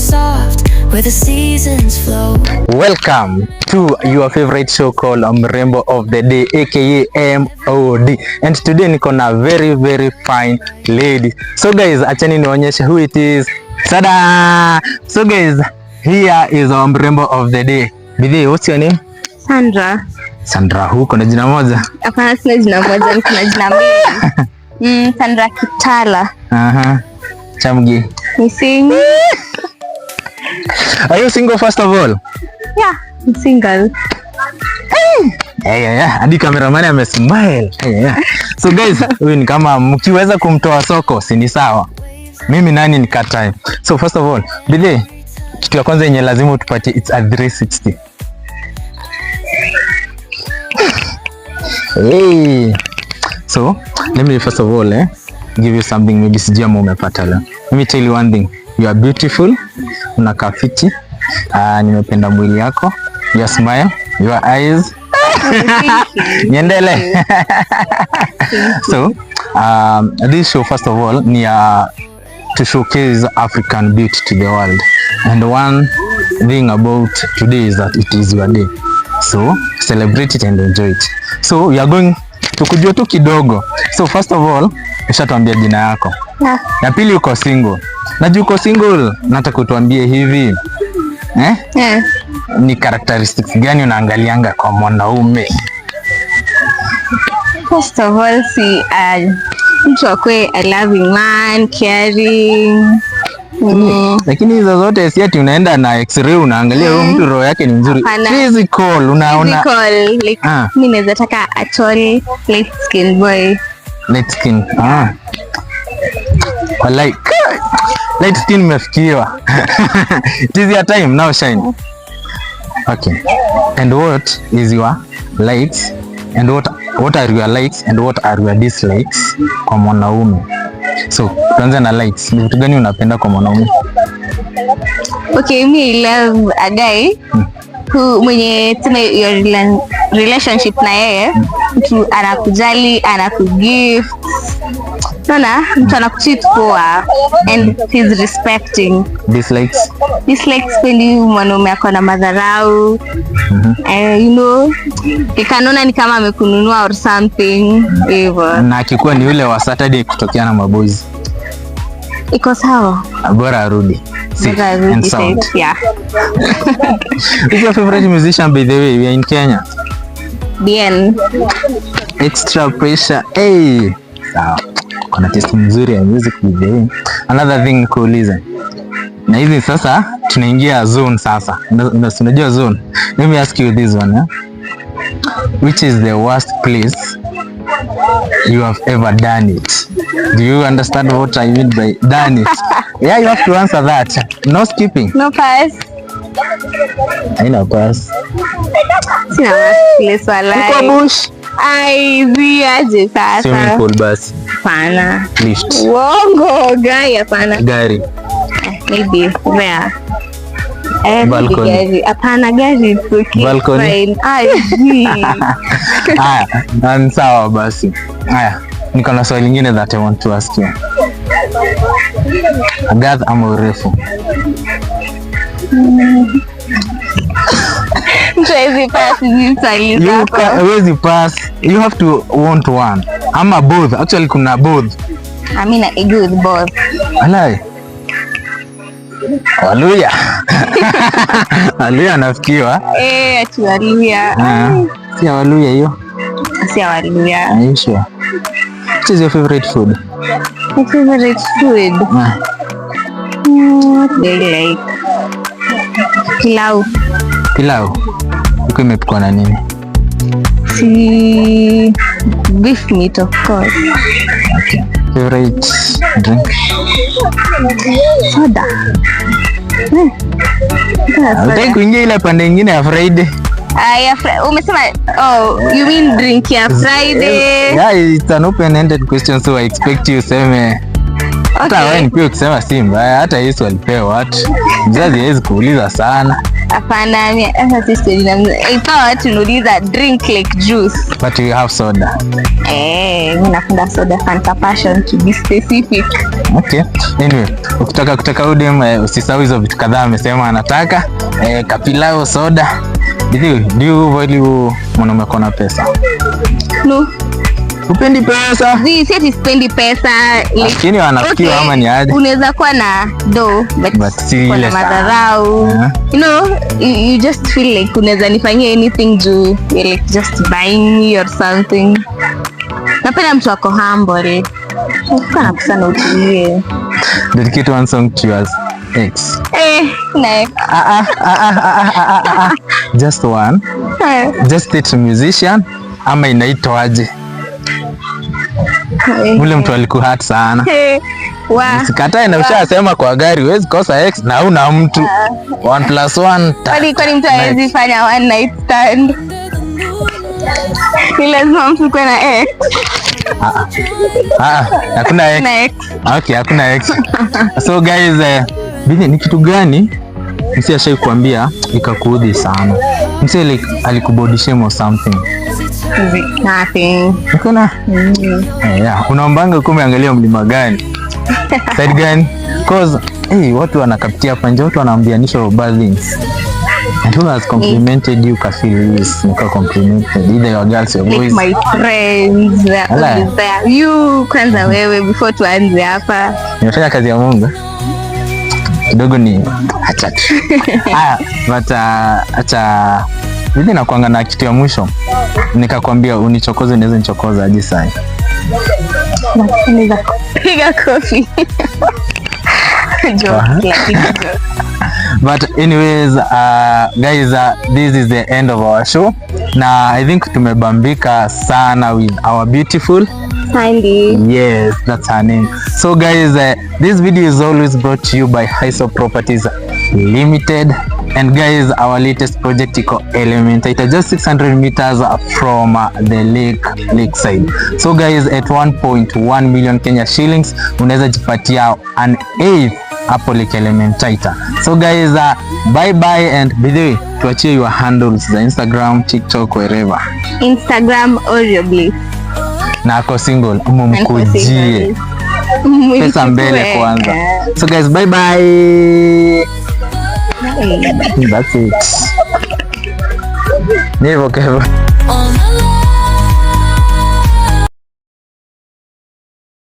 soft where the seasons flow. Welcome to your favorite show called Mrembo of the Day, aka MOD. And today niko na very fine lady. So guys, acheni nionyeshe who it is. Tada! So guys, here is our Mrembo of the Day. Bidhi, what's your name? Sandra. Sandra, huko na jina moja? Hapana, sina jina moja, nina jina mbili. Sandra Kitala. Chamgi. Ni single. Are you single first of all? Yeah, I'm single. Hadi cameraman amesmile. So guys, huyu ni kama mkiweza kumtoa soko, si ni sawa. Mimi nani nikatae. So first of all, Bidhi, kitu ya kwanza yenye lazima utupatie it's a 360. Hey. So, let me first of all give you something maybe sijama umepata leo. Let me tell you one thing. You are beautiful. Unakaa fiti. Nimependa mwili yako. Your smile, your eyes. Niendele. So, this show first of all ni to showcase African beauty to the world. And one thing about today is that it is your day. So, celebrate it and enjoy it. So, we are going to kujua tu kidogo. So, first of all, ushatuambia jina yako. Yeah. Ya pili uko single. Najua uko single, nataka utuambie hivi. Yeah. Ni characteristics gani unaangalianga kwa mwanaume? First of all, mtu akwe a loving man, caring. Lakini hizo zote si ati unaenda na x-ray unaangalia huyo mtu roho yake ni nzuri. Physical unaona. Physical, like mimi naweza taka a tall, light skin boy. Light skin. Like light skin mefikiwa. It is your time now, shine. Okay. And what is your likes and what are your likes and what are your dislikes kwa mwanaume? So, tuanze na likes. Ni vitu gani unapenda kwa mwanaume? Okay, me love a guy who mwenye tuna your relationship na yeye, mtu anakujali, anakugift. Naona mtu anakucheat poa and he's respecting. Dislikes Pendi mwanaume ako na madharau. You know, ikanona ni kama amekununua or something hivyo. Na akikuwa ni yule wa Saturday kutokea na maboys. Iko sawa. Bora arudi. And sound. Yeah. Who's your favorite musician by the way? We are in Kenya. Bien. Extra pressure. Hey. Sawa. Kuna taste mzuri ya music by the way. Another thing kuuliza. Na hivi sasa tunaingia zone sasa. Unajua zone. Let me ask you this one. Which is the worst place you have ever done it? Do you understand what I mean by done it? Yeah, you have to answer that. No skipping. No pass. Haina pass. Sina worst place walai. Uko bush. Aje sasa. Swimming pool basi. Pana. Lift. Wongo, hapana. Gari. Maybe where? Balcony. Hapana, gari it's okay. Balcony. Haya, sawa basi. Haya, niko na swali lingine that I want to ask you. Agath ama urefu? Huwezi pass. You have to want one. Ama both. Actually kuna both. I mean I agree with both. Alai. Waluya. Waluya nafikiwa. Ati Waluya. Si Waluya hiyo. Si Waluya. Are you sure? What is your favorite food? My favorite food? What do you like? Pilau. Pilau? Uko imepikwa na nini? Si beef meat of course. Okay. Favorite drink? Soda. Utaki kuingia ile pande ingine ya Friday? Umesema you mean drink ya Friday? Yeah, it's an open-ended question so I expect you seme. Hata wewe ni pia ukisema si mbaya, hata Yesu alipewa watu. Mzazi hawezi kuuliza sana. Hapana, ikawa tunauliza drink like juice. But you have soda. Mimi napenda soda, Fanta Passion to be specific. Okay. Anyway, ukitaka kutaka udem usisahau hizo vitu kadhaa amesema anataka. Kapilao, soda. Do you value mwanaume kona pesa? No. Upendi pesa? Si ati sipendi pesa. Lakini wanafikiwa okay, ama ni aje? Unaweza kuwa na do but si ile madharau. You know, you just feel like unaweza nifanyia anything juu you're like just buying me or something. Napenda mtu wako humble. Ukana kusana utulie. Dedicate one song to your ex. No. Just one. Just it musician ama inaitwaje? Ule mtu alikuhurt sana. Usikatae na ushasema kwa gari huwezi kosa ex na una mtu 1+1. Kwani mtu hawezi fanya one night stand? Ni lazima mtu kuwe na ex. Hakuna ex. Okay, hakuna ex. So guys, ni kitu gani msi ashai kuambia ikakuudhi sana? Msi like alikubody shame or something? Nothing. Kuna? Yeah, unaombanga kume angalia mlima gani? Side gani? Cause watu wanakapitia hapa nje, watu wanaambianisha bad things. And who has complimented you ka feel this? Nika complimented either your girls or boys. Like my friends. You kwanza wewe before tuanze hapa. Nimefanya kazi ya Mungu. Kidogo ni acha. But acha hivi nakuanga na kitu ya mwisho. Nikakwambia unichokoze, naweza nichokoza aje sasa. Naweza kupiga kofi. But anyways, guys, this is the end of our show. Na I think tumebambika sana with our beautiful Sandy. Yes, that's her name. So guys, this video is always brought to you by Highsop Properties Limited. And guys, our latest project is called Element. It's just 600 meters from the lakeside. So guys, at 1.1 million Kenya shillings, unaweza jipatia an 8th hapo Lake Elementaita. So guys, bye bye, and by the way, tuachie your handles za Instagram, TikTok, wherever. Instagram Oreo Bliss. Na ako single, mumkujie. Pesa mbele kwanza. So guys, bye bye. That's it. Never, Kevin.